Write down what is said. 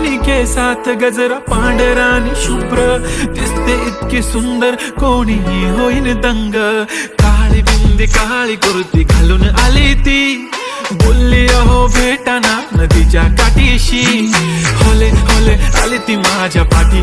काळी केसात गजरा पांढरा आणि शुभ्र दिसते इतकी सुंदर कोणीही होईन दंग काळी बिंदी काळी कुर्ती घालून आली ती बोलली अहो भेटाना नदीच्या काठीशी होले होले आली ती माझ्या पाठी